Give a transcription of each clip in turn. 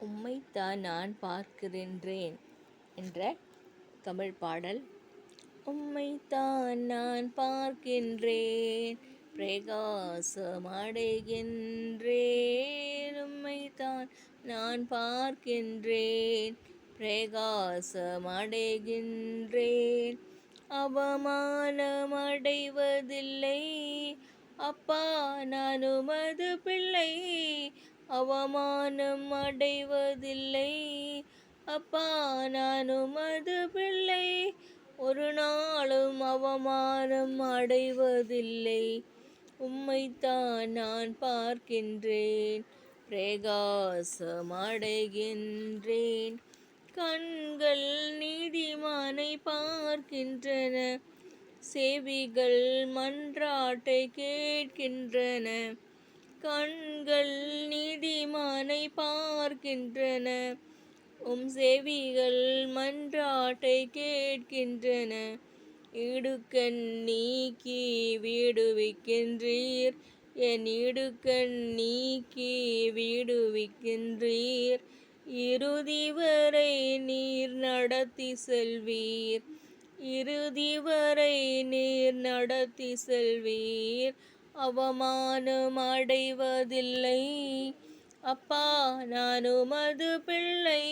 உம்மைத்தான் நான் பார்க்கின்றேன் என்ற தமிழ் பாடல். உம்மைத்தான் நான் பார்க்கின்றேன், பிரகாசமடைகின்றேன். உம்மைத்தான் நான் பார்க்கின்றேன், பிரகாசமடைகின்றேன். அவமானமடைவதில்லை அப்பா, நான் உமது பிள்ளை. அவமானம் அடைவதில்லை அப்பா, நான் உமது பிள்ளை. ஒரு நாளும் அவமானம் அடைவதில்லை. உம்மைத்தான் நான் பார்க்கின்றேன், பிரகாசமடைகின்றேன். கண்கள் நீதிமானை பார்க்கின்றன, செவிகள் மன்றாட்டை கேட்கின்றன. கண்கள் நீதிமானை பார்க்கின்றன, செவிகள் மன்றாட்டை கேட்கின்றன. இடுக்கண் நீக்கி விடுவிக்கின்றீர், என் இடுக்கண் நீக்கி விடுவிக்கின்றீர். இறுதி வரை நீர் நடத்தி செல்வீர், இறுதி வரை நீர் நடத்தி செல்வீர். அவமானம் அடைவதில்லை அப்பா, நான் உமது பிள்ளை.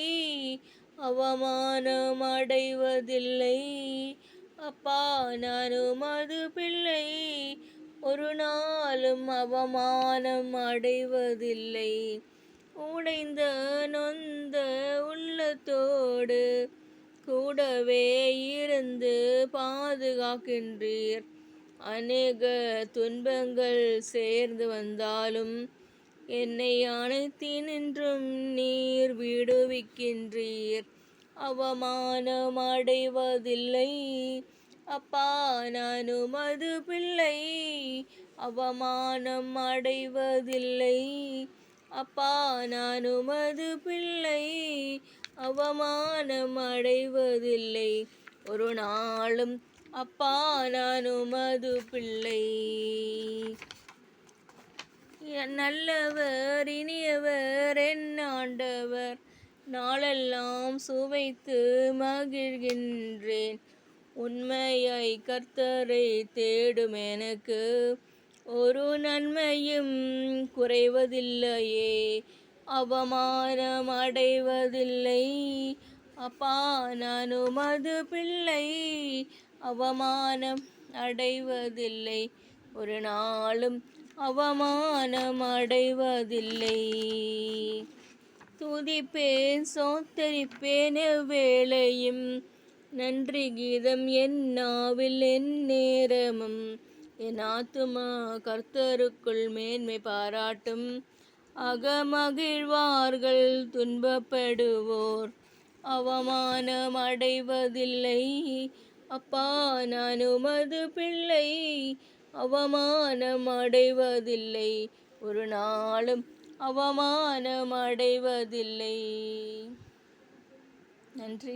அவமானம் அடைவதில்லை அப்பா, நான் உமது பிள்ளை. ஒரு நாளும் அவமானம் அடைவதில்லை. உடைந்த நொந்த உள்ளத்தோடு கூடவே இருந்து பாதுகாக்கின்றீர். அநேக துன்பங்கள் சேர்ந்து வந்தாலும் என்னை அனைத்தினின்றும் நீர் விடுவிக்கின்றீர். அவமானம் அடைவதில்லை அப்பா, நான் உமது பிள்ளை. அவமானம் அடைவதில்லை அப்பா, நான் உமது பிள்ளை. அவமானம் அடைவதில்லை ஒரு நாளும் அப்பா, நான் உமது பிள்ளை. நல்லவர் இனியவர் என் ஆண்டவர், நாளெல்லாம் சுவைத்து மகிழ்கின்றேன். உண்மையாய் கர்த்தரை தேடும் எனக்கு ஒரு நன்மையும் குறைவதில்லையே. அவமானம் அடைவதில்லை அப்பா, நான் உமது பிள்ளை. அவமானம் அடைவதில்லை ஒரு நாளும் அவமானம் அடைவதில்லை. துதிப்பேன் சோத்தரிப்பேன் எவ்வேளையும், நன்றி கீதம் என் நாவில் என் நேரமும். என் ஆத்துமா கர்த்தருக்குள் மேன்மை பாராட்டும், அகமகிழ்வார்கள் துன்பப்படுவோர். அவமானம் அடைவதில்லை அப்பா, நான் உமது பிள்ளை. அவமானம் அடைவதில்லை ஒரு நாளும் அவமானம் அடைவதில்லை. நன்றி.